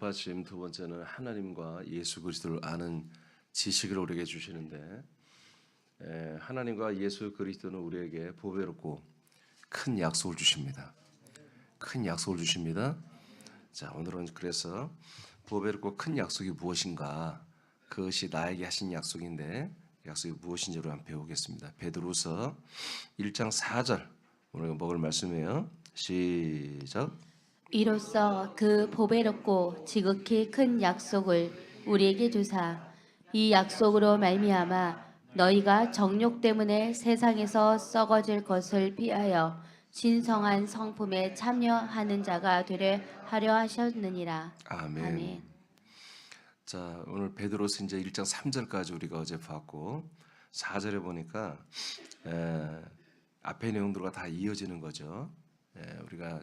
뒷받침 두 번째는 하나님과 예수 그리스도를 아는 지식을 우리에게 주시는데, 하나님과 예수 그리스도는 우리에게 보배롭고 큰 약속을 주십니다. 큰 약속을 주십니다. 자, 오늘은 그래서 보배롭고 큰 약속이 무엇인가, 그것이 나에게 하신 약속인데 약속이 무엇인지를 한번 배우겠습니다. 베드로서 1장 4절 오늘 먹을 말씀이에요. 시작. 이로써 그 보배롭고 지극히 큰 약속을 우리에게 주사 이 약속으로 말미암아 너희가 정욕 때문에 세상에서 썩어질 것을 피하여 신성한 성품에 참여하는 자가 되려 하려 하셨느니라. 아멘. 아멘. 자, 오늘 베드로서 이제 1장 3절까지 우리가 어제 봤고 4절에 보니까 앞의 내용들과 다 이어지는 거죠. 우리가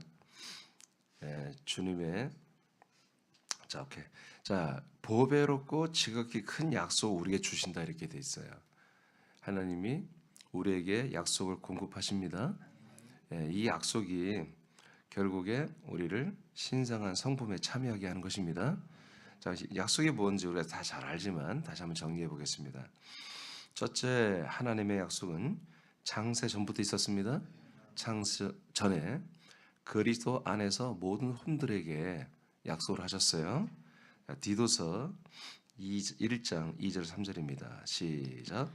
주님의 오케이. 자, 보배롭고 지극히 큰 약속 우리에게 주신다 이렇게 돼 있어요. 하나님이 우리에게 약속을 공급하십니다. 이 약속이 결국에 우리를 신성한 성품에 참여하게 하는 것입니다. 자, 약속이 뭔지 우리가 다 잘 알지만 다시 한번 정리해 보겠습니다. 첫째, 하나님의 약속은 창세 전부터 있었습니다. 창세 전에 그리스도 안에서 모든 혼들에게 약속을 하셨어요. 디도서 1장 2절 3절입니다. 시작.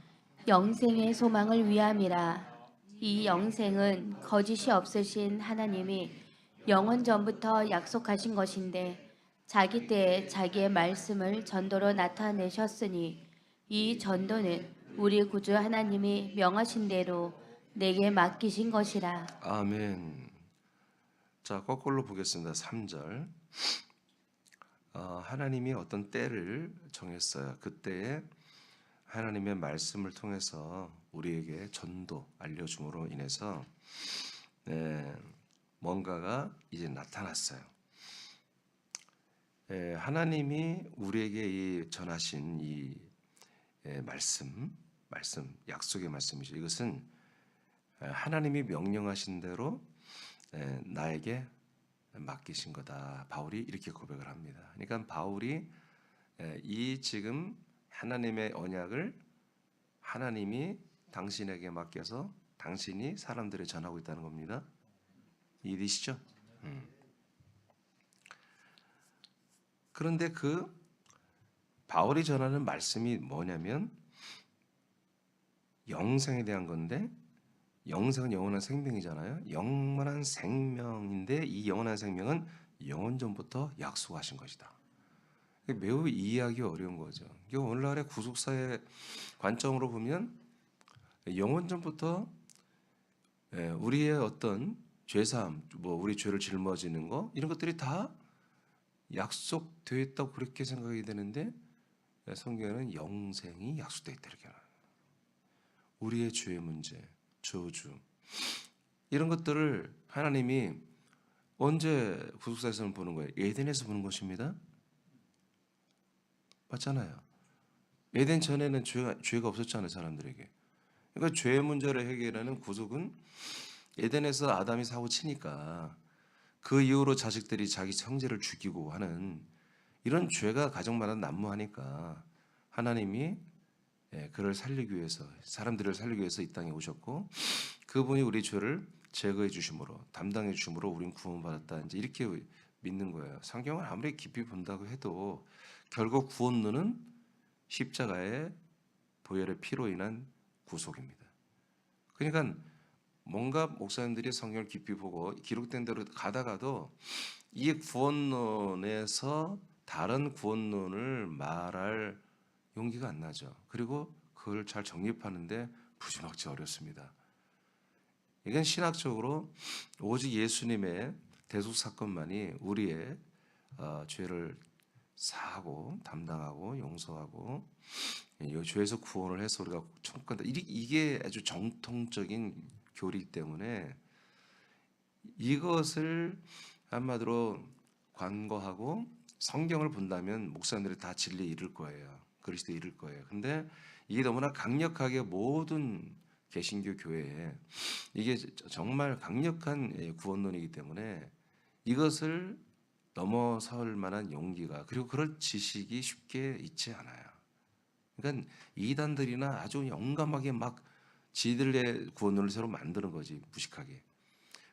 영생의 소망을 위함이라. 이 영생은 거짓이 없으신 하나님이 영원 전부터 약속하신 것인데 자기 때에 자기의 말씀을 전도로 나타내셨으니 이 전도는 우리 구주 하나님이 명하신 대로 내게 맡기신 것이라. 아멘. 자, 거꾸로 보겠습니다. 3절. 하나님이 어떤 때를 정했어요. 그때에 하나님의 말씀을 통해서 우리에게 전도 알려줌으로 인해서 뭔가가 이제 나타났어요. 하나님이 우리에게 전하신 이 말씀, 약속의 말씀이죠. 이것은 하나님이 명령하신 대로 나에게 맡기신 거다. 바울이 이렇게 고백을 합니다. 그러니까 바울이 이 지금 하나님의 언약을 하나님이 당신에게 맡겨서 당신이 사람들에 전하고 있다는 겁니다. 이해되시죠? 그런데 그 바울이 전하는 말씀이 뭐냐면 영생에 대한 건데, 영생은 영원한 생명이잖아요. 영원한 생명인데 이 영원한 생명은 영원 전부터 약속하신 것이다. 매우 이해하기 어려운 거죠. 이게 오늘날의 구속사의 관점으로 보면 영원 전부터 우리의 어떤 죄사함, 우리 죄를 짊어지는 거 이런 것들이 다 약속되어 있다고 그렇게 생각이 되는데 성경에는 영생이 약속되어 있다 이렇게 말해요. 우리의 죄의 문제, 저주 이런 것들을 하나님이 언제 구속사에서는 보는 거예요? 에덴에서 보는 것입니다. 맞잖아요. 에덴 전에는 죄가 없었잖아요, 사람들에게. 그러니까 죄의 문제를 해결하는 구속은 에덴에서 아담이 사고 치니까 그 이후로 자식들이 자기 형제를 죽이고 하는 이런 죄가 가정마다 난무하니까 하나님이 그를 살리기 위해서, 사람들을 살리기 위해서 이 땅에 오셨고 그분이 우리 죄를 제거해 주심으로, 담당해 주심으로 우린 구원받았다. 이제 이렇게 믿는 거예요. 성경을 아무리 깊이 본다고 해도 결국 구원론은 십자가의 보혈의 피로 인한 구속입니다. 그러니까 뭔가 목사님들이 성경을 깊이 보고 기록된 대로 가다가도 이 구원론에서 다른 구원론을 말할 용기가 안 나죠. 그리고 그걸 잘 정립하는데 무지막지 어렵습니다. 이건 신학적으로 오직 예수님의 대속 사건만이 우리의 죄를 사하고 담당하고 용서하고 이 죄에서 구원을 해서 우리가 천국 간다. 이게 아주 정통적인 교리이기 때문에 이것을 한마디로 관거하고 성경을 본다면 목사님들이 다 진리에 이를 거예요. 그리스도에 이를 거예요. 근데 이게 너무나 강력하게 모든 개신교 교회에 이게 정말 강력한 구원론이기 때문에 이것을 넘어설 만한 용기가 그리고 그럴 지식이 쉽게 있지 않아요. 그러니까 이단들이나 아주 용감하게 막 지들의 구원론을 새로 만드는 거지 무식하게.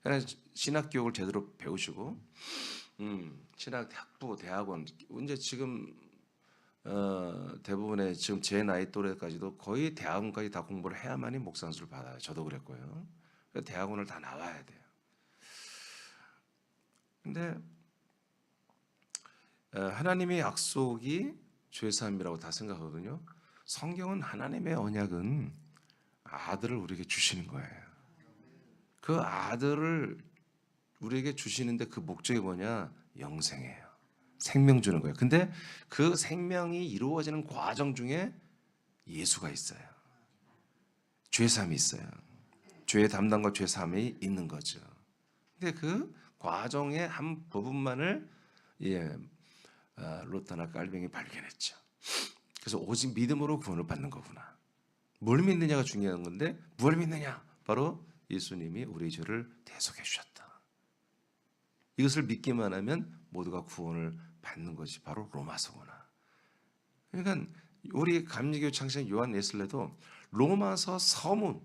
그러니까 신학 교육을 제대로 배우시고 신학 학부 대학원 이제 지금 대부분의 지금 제 나이 또래까지도 거의 대학원까지 다 공부를 해야만이 목사 안수를 받아요. 저도 그랬고요. 그래서 대학원을 다 나와야 돼요. 근데 하나님의 약속이 죄사함이라고 다 생각하거든요. 성경은 하나님의 언약은 아들을 우리에게 주시는 거예요. 그 아들을 우리에게 주시는데 그 목적이 뭐냐? 영생이에요. 생명 주는 거예요. 근데 그 생명이 이루어지는 과정 중에 예수가 있어요. 죄사함이 있어요. 죄의 담당과 죄사함이 있는 거죠. 근데 그 과정의 한 부분만을 롯다나 깔병이 발견했죠. 그래서 오직 믿음으로 구원을 받는 거구나. 뭘 믿느냐가 중요한 건데 뭘 믿느냐? 바로 예수님이 우리 죄를 대속해 주셨다. 이것을 믿기만 하면 모두가 구원을 받는 것이 바로 로마서구나. 그러니까 우리 감리교 창시자 요한 웨슬레도 로마서 서문에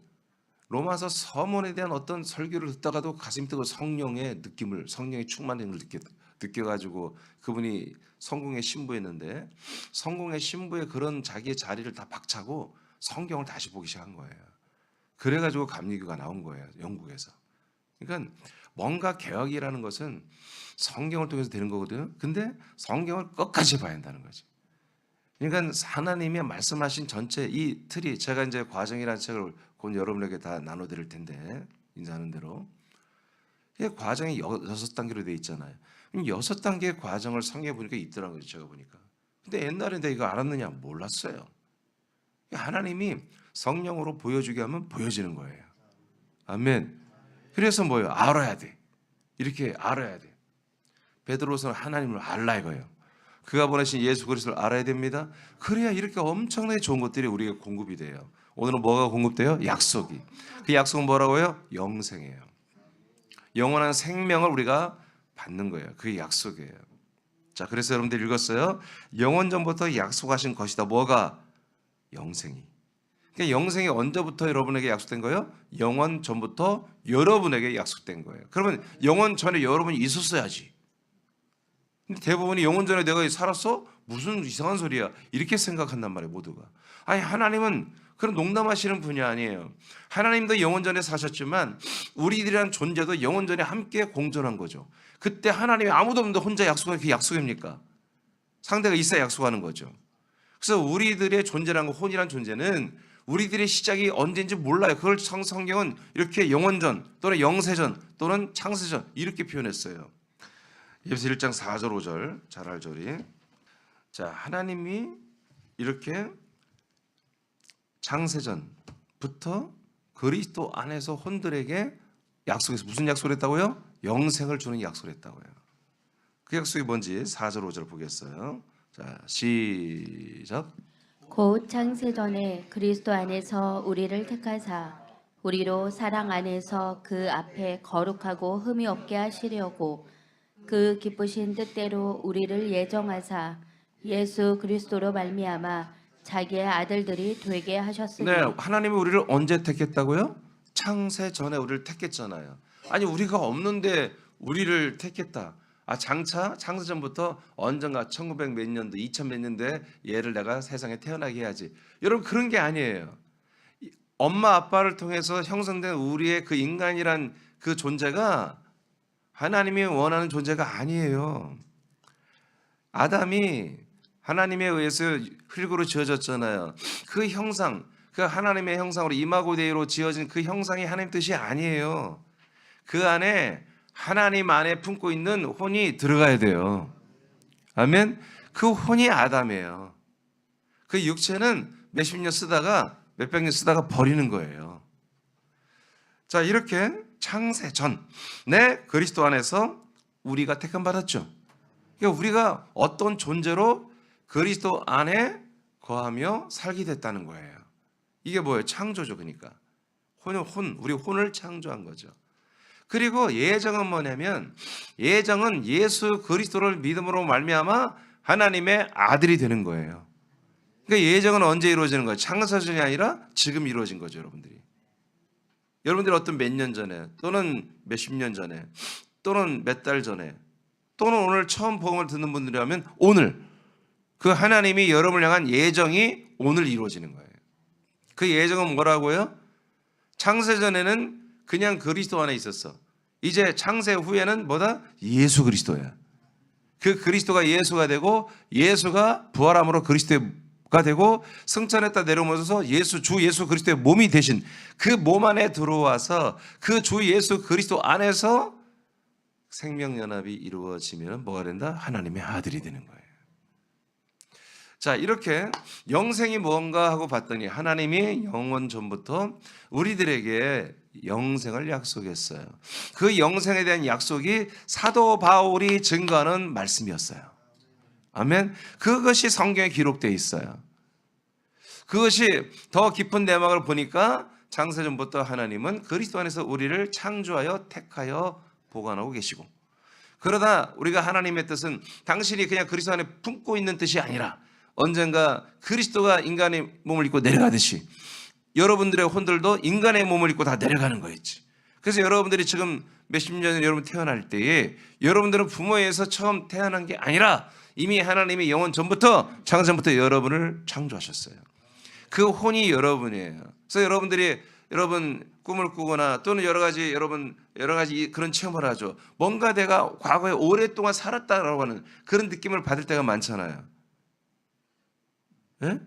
대한 어떤 설교를 듣다가도 가슴이 뜨고 성령의 느낌을, 성령의 충만함을 느껴가지고 그분이 성공의 신부였는데 성공의 신부의 그런 자기의 자리를 다 박차고 성경을 다시 보기 시작한 거예요. 그래가지고 감리교가 나온 거예요, 영국에서. 그러니까 뭔가 개혁이라는 것은 성경을 통해서 되는 거거든요. 근데 성경을 끝까지 봐야 한다는 거지. 그러니까 하나님이 말씀하신 전체 이 틀이 제가 이제 과정이라는 책을 곧 여러분에게 다 나눠드릴 텐데 인사하는 대로 이 과정이 6단계로 되어 있잖아요. 6단계의 과정을 성경에 보니까 있더라고요. 제가 보니까. 근데 옛날에 내가 이거 알았느냐? 몰랐어요. 하나님이 성령으로 보여주게 하면 보여지는 거예요. 아멘. 그래서 뭐예요? 알아야 돼. 이렇게 알아야 돼. 베드로서는 하나님을 알라 이거예요. 그가 보내신 예수 그리스도를 알아야 됩니다. 그래야 이렇게 엄청나게 좋은 것들이 우리에게 공급이 돼요. 오늘은 뭐가 공급돼요? 약속이. 그 약속은 뭐라고요? 영생이에요. 영원한 생명을 우리가 받는 거예요. 그게 약속이에요. 자, 그래서 여러분들 읽었어요. 영원 전부터 약속하신 것이다. 뭐가? 영생이. 그러니까 영생이 언제부터 여러분에게 약속된 거예요? 영원 전부터 여러분에게 약속된 거예요. 그러면 영원 전에 여러분이 있었어야지. 근데 대부분이 영원 전에 내가 살았어? 무슨 이상한 소리야. 이렇게 생각한단 말이에요, 모두가. 아니, 하나님은 그런 농담하시는 분이 아니에요. 하나님도 영원 전에 사셨지만 우리들이란 존재도 영원 전에 함께 공존한 거죠. 그때 하나님이 아무도 없는데 혼자 약속하는 게 약속입니까? 상대가 있어야 약속하는 거죠. 그래서 우리들의 존재라는 거, 혼이란 존재는 우리들의 시작이 언제인지 몰라요. 그걸 성경은 이렇게 영원전 또는 영세전 또는 창세전 이렇게 표현했어요. 에베소 1장 4절 5절 잘 알죠 우리. 자, 하나님이 이렇게 창세전부터 그리스도 안에서 혼들에게 약속해서 무슨 약속을 했다고요? 영생을 주는 약속을 했다고요. 그 약속이 뭔지 4절 5절 보겠어요. 자, 시작. 곧 창세전에 그리스도 안에서 우리를 택하사 우리로 사랑 안에서 그 앞에 거룩하고 흠이 없게 하시려고 그 기쁘신 뜻대로 우리를 예정하사 예수 그리스도로 말미암아 자기의 아들들이 되게 하셨으니. 네, 하나님이 우리를 언제 택했다고요? 창세 전에 우리를 택했잖아요. 아니, 우리가 없는데 우리를 택했다. 아, 장차 창세전부터 언젠가 1900 몇 년도 2000 몇 년도에 얘를 내가 세상에 태어나게 해야지. 여러분, 그런 게 아니에요. 엄마 아빠를 통해서 형성된 우리의 그 인간이란 그 존재가 하나님이 원하는 존재가 아니에요. 아담이 하나님에 의해서 흙으로 지어졌잖아요. 그 형상, 그 하나님의 형상으로 이마고데이로 지어진 그 형상이 하나님 뜻이 아니에요. 그 안에 하나님 안에 품고 있는 혼이 들어가야 돼요. 아멘. 그 혼이 아담이에요. 그 육체는 몇십 년 쓰다가 몇백 년 쓰다가 버리는 거예요. 자, 이렇게 창세 전에 그리스도 안에서 우리가 택함 받았죠. 그러니까 우리가 어떤 존재로 그리스도 안에 거하며 살게 됐다는 거예요. 이게 뭐예요? 창조죠. 그러니까 우리 혼을 창조한 거죠. 그리고 예정은 뭐냐면 예정은 예수 그리스도를 믿음으로 말미암아 하나님의 아들이 되는 거예요. 그러니까 예정은 언제 이루어지는 거예요? 창세전이 아니라 지금 이루어진 거죠, 여러분들이. 여러분들이 어떤 몇 년 전에 또는 몇십 년 전에 또는 몇 달 전에 또는 오늘 처음 복음을 듣는 분들이라면 오늘 그 하나님이 여러분을 향한 예정이 오늘 이루어지는 거예요. 그 예정은 뭐라고요? 창세전에는 그냥 그리스도 안에 있었어. 이제 창세 후에는 뭐다? 예수 그리스도야. 그 그리스도가 예수가 되고 예수가 부활함으로 그리스도가 되고 승천했다 내려오면서 주 예수 그리스도의 몸이 되신 그 몸 안에 들어와서 그 주 예수 그리스도 안에서 생명연합이 이루어지면 뭐가 된다? 하나님의 아들이 되는 거예요. 자, 이렇게 영생이 뭔가 하고 봤더니 하나님이 영원 전부터 우리들에게 영생을 약속했어요. 그 영생에 대한 약속이 사도 바울이 증거하는 말씀이었어요. 아멘. 그것이 성경에 기록되어 있어요. 그것이 더 깊은 내막을 보니까 창세전부터 하나님은 그리스도 안에서 우리를 창조하여 택하여 보관하고 계시고, 그러다 우리가 하나님의 뜻은 당신이 그냥 그리스도 안에 품고 있는 뜻이 아니라 언젠가 그리스도가 인간의 몸을 입고 내려가듯이 여러분들의 혼들도 인간의 몸을 입고 다 내려가는 거였지. 그래서 여러분들이 지금 몇십 년 전에 여러분 태어날 때에 여러분들은 부모에서 처음 태어난 게 아니라 이미 하나님이 영원 전부터 창세전부터 여러분을 창조하셨어요. 그 혼이 여러분이에요. 그래서 여러분 꿈을 꾸거나 또는 여러 가지 그런 체험을 하죠. 뭔가 내가 과거에 오랫동안 살았다라고 하는 그런 느낌을 받을 때가 많잖아요. 예?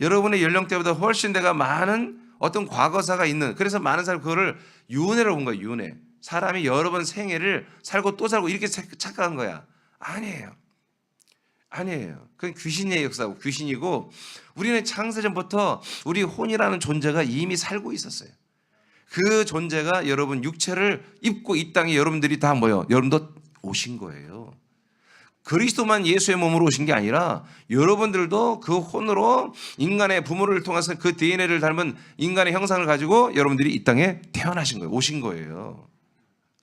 여러분의 연령대보다 훨씬 내가 많은 어떤 과거사가 있는, 그래서 많은 사람이 그거를 윤회로 본 거예요. 윤회. 사람이 여러 번 생애를 살고 또 살고 이렇게 착각한 거야. 아니에요. 그건 귀신의 역사고 귀신이고, 우리는 창세전부터 우리 혼이라는 존재가 이미 살고 있었어요. 그 존재가 여러분 육체를 입고 이 땅에 여러분들이 다 뭐요? 여러분도 오신 거예요. 그리스도만 예수의 몸으로 오신 게 아니라 여러분들도 그 혼으로 인간의 부모를 통해서 그 DNA를 닮은 인간의 형상을 가지고 여러분들이 이 땅에 태어나신 거예요. 오신 거예요.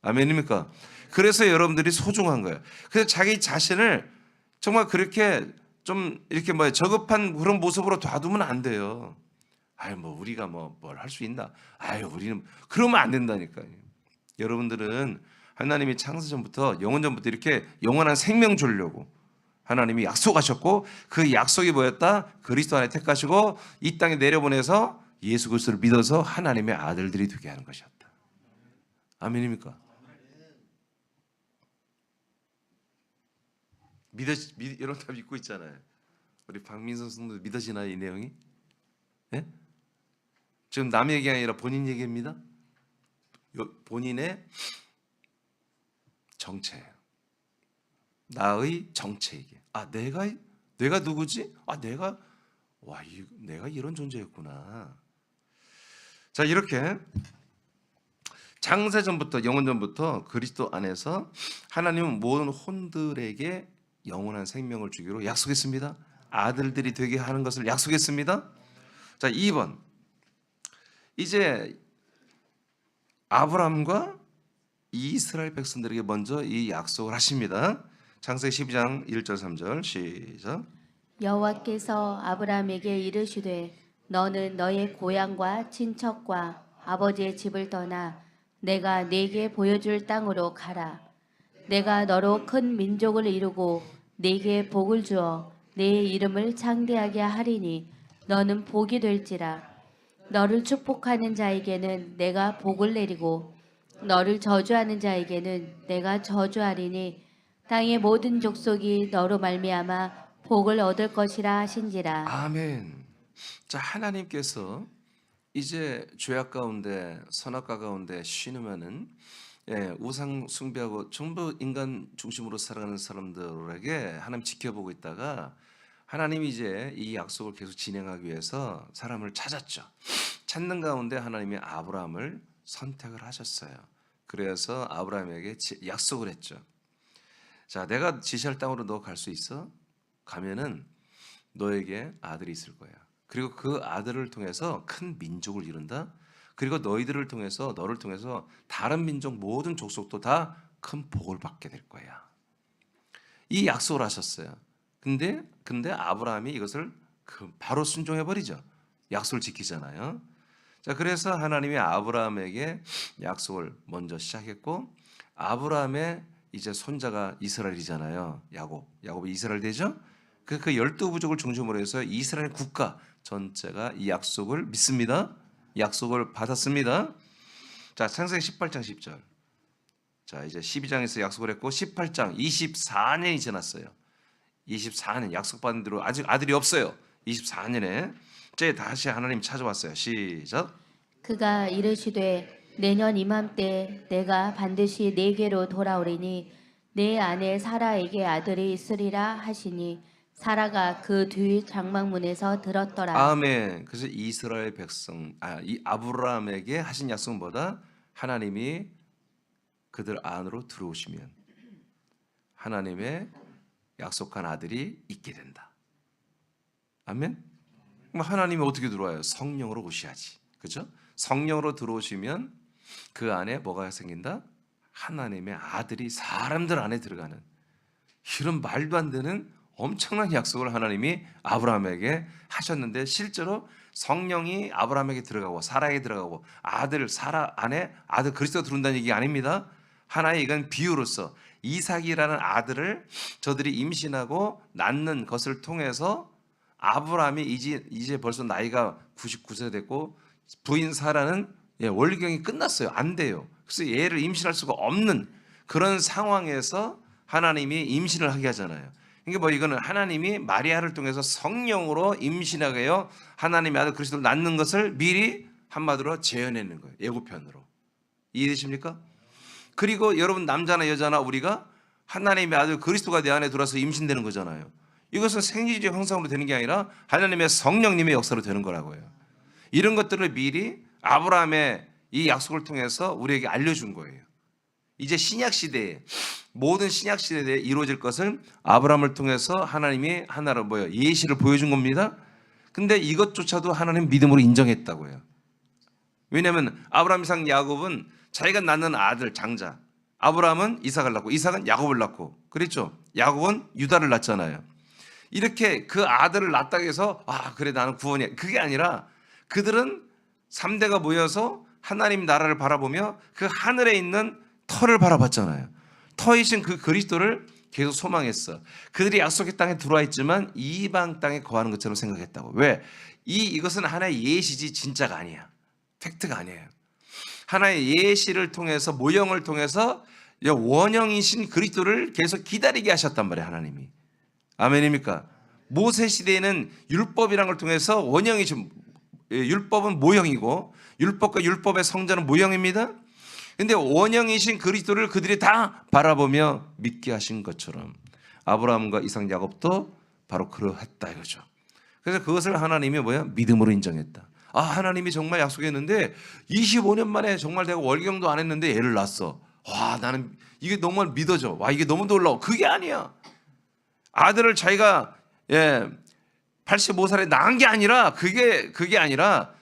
아멘입니까? 그래서 여러분들이 소중한 거예요. 그래서 자기 자신을 정말 그렇게 좀 이렇게 저급한 그런 모습으로 놔두면 안 돼요. 우리가 뭘 할 수 있나? 우리는 그러면 안 된다니까요. 여러분들은 하나님이 창세전부터 영원전부터 이렇게 영원한 생명 주려고 하나님이 약속하셨고, 그 약속이 뭐였다? 그리스도 안에 택하시고 이 땅에 내려보내서 예수 그리스도를 믿어서 하나님의 아들들이 되게 하는 것이었다. 아멘입니까? 여러분 다 믿고 있잖아요. 우리 박민선 성도 믿어지나요, 이 내용이? 네? 지금 남 얘기 아니라 본인 얘기입니다. 본인의 정체예요. 나의 정체 얘기. 내가 누구지? 내가 이런 존재였구나. 자, 이렇게 창세전부터 영원전부터 그리스도 안에서 하나님은 모든 혼들에게 영원한 생명을 주기로 약속했습니다. 아들들이 되게 하는 것을 약속했습니다. 자, 2번. 이제 아브라함과 이스라엘 백성들에게 먼저 이 약속을 하십니다. 창세기 12장 1절 3절 시작. 여호와께서 아브라함에게 이르시되 너는 너의 고향과 친척과 아버지의 집을 떠나 내가 네게 보여줄 땅으로 가라. 내가 너로 큰 민족을 이루고 네게 복을 주어 네 이름을 창대하게 하리니 너는 복이 될지라. 너를 축복하는 자에게는 내가 복을 내리고 너를 저주하는 자에게는 내가 저주하리니 땅의 모든 족속이 너로 말미암아 복을 얻을 것이라 하신지라. 아멘. 자, 하나님께서 이제 죄악 가운데 선악과 가운데 신음하는 우상 숭배하고 전부 인간 중심으로 살아가는 사람들에게 하나님 지켜보고 있다가 하나님이 이제 이 약속을 계속 진행하기 위해서 사람을 찾았죠. 찾는 가운데 하나님이 아브라함을 선택을 하셨어요. 그래서 아브라함에게 약속을 했죠. 자, 내가 지시할 땅으로 너 갈 수 있어? 가면은 너에게 아들이 있을 거야. 그리고 그 아들을 통해서 큰 민족을 이룬다. 그리고 너희들을 통해서 너를 통해서 다른 민족 모든 족속도 다 큰 복을 받게 될 거야. 이 약속을 하셨어요. 근데 아브라함이 이것을 바로 순종해 버리죠. 약속을 지키잖아요. 자, 그래서 하나님이 아브라함에게 약속을 먼저 시작했고, 아브라함의 이제 손자가 이스라엘이잖아요. 야곱이 이스라엘 되죠. 그 12부족을 중심으로 해서 이스라엘 국가 전체가 이 약속을 믿습니다. 약속을 받았습니다. 자, 창세기 18장 10절. 자, 이제 12장에서 약속을 했고 18장 24년이 지났어요. 24년 약속받은 대로 아직 아들이 없어요. 24년에 이제 다시 하나님 찾아왔어요. 시작. 그가 이르시되 내년 이맘때 내가 반드시 네게로 돌아오리니 내 아내 사라에게 아들이 있으리라 하시니 사라가 그 뒤 장막문에서 들었더라. 아멘. 그래서 이스라엘 백성, 이 아브라함에게 하신 약속은 뭐다? 하나님이 그들 안으로 들어오시면 하나님의 약속한 아들이 있게 된다. 아멘. 그럼 하나님이 어떻게 들어와요? 성령으로 오셔야지. 그죠? 성령으로 들어오시면 그 안에 뭐가 생긴다? 하나님의 아들이 사람들 안에 들어가는, 이런 말도 안 되는 엄청난 약속을 하나님이 아브라함에게 하셨는데, 실제로 성령이 아브라함에게 들어가고 사라에게 들어가고 사라 안에 아들 그리스도가 들어온다는 얘기 아닙니다. 하나의 이건 비유로서 이삭이라는 아들을 저들이 임신하고 낳는 것을 통해서 아브라함이 이제 벌써 나이가 99세 됐고 부인 사라는 월경이 끝났어요. 안 돼요. 그래서 얘를 임신할 수가 없는 그런 상황에서 하나님이 임신을 하게 하잖아요. 이게 이거는 하나님이 마리아를 통해서 성령으로 임신하게 해요. 하나님의 아들 그리스도를 낳는 것을 미리 한마디로 재현해낸 거예요. 예고편으로. 이해되십니까? 그리고 여러분 남자나 여자나 우리가 하나님의 아들 그리스도가 내 안에 들어와서 임신되는 거잖아요. 이것은 생리적 형상으로 되는 게 아니라 하나님의 성령님의 역사로 되는 거라고요. 이런 것들을 미리 아브라함의 이 약속을 통해서 우리에게 알려준 거예요. 이제 신약시대에 모든 신약시대에 이루어질 것을 아브라함을 통해서 하나님이 하나로 예시를 보여준 겁니다. 근데 이것조차도 하나님 믿음으로 인정했다고요. 왜냐하면 아브라함, 이삭, 야곱은 자기가 낳는 아들 장자, 아브라함은 이삭을 낳고 이삭은 야곱을 낳고 그랬죠. 야곱은 유다를 낳잖아요. 이렇게 그 아들을 낳다고 해서 그래 나는 구원이야, 그게 아니라 그들은 3대가 모여서 하나님 나라를 바라보며 그 하늘에 있는 터를 바라봤잖아요. 터이신 그 그리스도를 계속 소망했어. 그들이 약속의 땅에 들어와 있지만 이방 땅에 거하는 것처럼 생각했다고. 왜? 이것은 하나의 예시지 진짜가 아니야. 팩트가 아니에요. 하나의 예시를 통해서, 모형을 통해서 원형이신 그리스도를 계속 기다리게 하셨단 말이에요. 하나님이. 아멘입니까? 모세 시대에는 율법이라는 걸 통해서 원형이신, 율법은 모형이고 율법과 율법의 성자는 모형입니다. 근데 원형이신 그리스도를 그들이 다 바라보며 믿게 하신 것처럼 아브라함과 이삭, 야곱도 바로 그러했다 이거죠. 그래서 그것을 하나님이 믿음으로 인정했다. 하나님이 정말 약속했는데 25년 만에 정말 내가 월경도 안 했는데 애를 낳았어. 나는 이게 너무 믿어져. 이게 너무 놀라워. 그게 아니야. 아들을 자기가 85살에 낳은 게 아니라 그게 아니라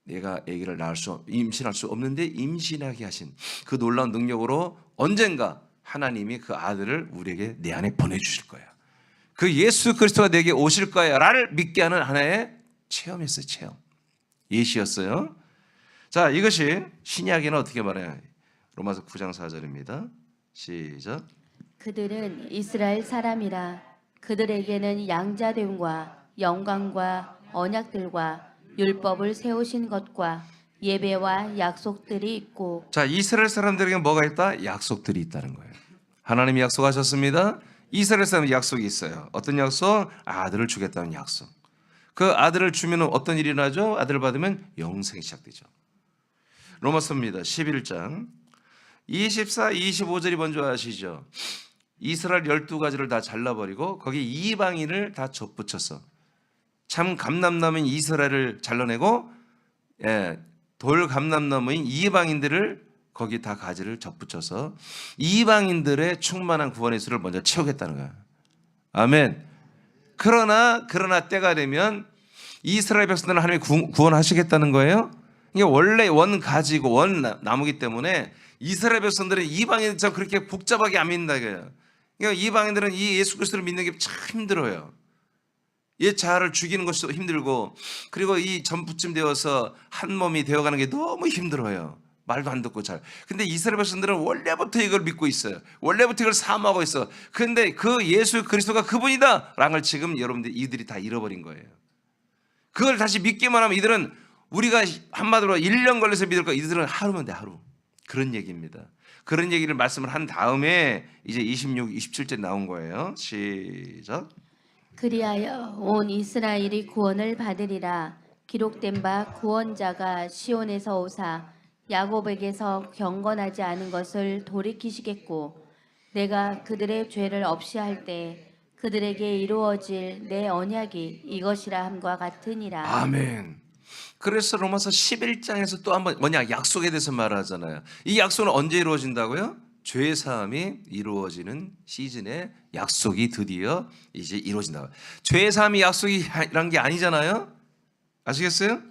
내가 아기를 임신할 수 없는데 임신하게 하신 그 놀라운 능력으로 언젠가 하나님이 그 아들을 우리에게 내 안에 보내주실 거야. 그 예수 그리스도가 내게 오실 거야 라를 믿게 하는 하나의 체험이었어요. 체험. 예시였어요. 자, 이것이 신약에는 어떻게 말해요? 로마서 9장 4절입니다. 시작. 그들은 이스라엘 사람이라 그들에게는 양자됨과 영광과 언약들과 율법을 세우신 것과 예배와 약속들이 있고. 자, 이스라엘 사람들에게 뭐가 있다? 약속들이 있다는 거예요. 하나님이 약속하셨습니다. 이스라엘 사람의 약속이 있어요. 어떤 약속? 아들을 주겠다는 약속. 그 아들을 주면 어떤 일이 나죠? 아들을 받으면 영생이 시작되죠. 로마서입니다. 11장 24, 25절이 뭔지 아시죠? 이스라엘 12가지를 다 잘라버리고 거기 이방인을 다 접붙여서 참 감람나무인 이스라엘을 잘라내고 돌 감람나무인 이방인들을 거기 다 가지를 접붙여서 이방인들의 충만한 구원의 수를 먼저 채우겠다는 거야. 아멘. 그러나 때가 되면 이스라엘 백성들은 하나님이 구원하시겠다는 거예요. 이게 원래 원 가지고 원 나무기 때문에 이스라엘 백성들은 이방인들처럼 그렇게 복잡하게 안 믿는다 이거예요. 그러니까 이방인들은 이 예수 그리스도를 믿는 게 참 힘들어요. 옛 자아를 죽이는 것도 힘들고, 그리고 이 전부쯤 되어서 한 몸이 되어가는 게 너무 힘들어요. 말도 안 듣고 잘. 근데 이스라엘 백성들은 원래부터 이걸 믿고 있어요. 원래부터 이걸 사모하고 있어. 근데 그 예수 그리스도가 그분이다 라는 걸 지금 여러분들 이들이 다 잃어버린 거예요. 그걸 다시 믿기만 하면 이들은, 우리가 한마디로 1년 걸려서 믿을 거 이들은 하루면 돼, 하루. 그런 얘기입니다. 그런 얘기를 말씀을 한 다음에 이제 26, 27절 나온 거예요. 시작. 그리하여 온 이스라엘이 구원을 받으리라. 기록된 바 구원자가 시온에서 오사 야곱에게서 경건하지 않은 것을 돌이키시겠고, 내가 그들의 죄를 없이 할 때 그들에게 이루어질 내 언약이 이것이라 함과 같으니라. 아멘. 그래서 로마서 11장에서 또 한번 뭐냐, 약속에 대해서 말하잖아요. 이 약속은 언제 이루어진다고요? 죄 사함이 이루어지는 시즌에 약속이 드디어 이제 이루어진다. 죄 사함이 약속이란 게 아니잖아요. 아시겠어요?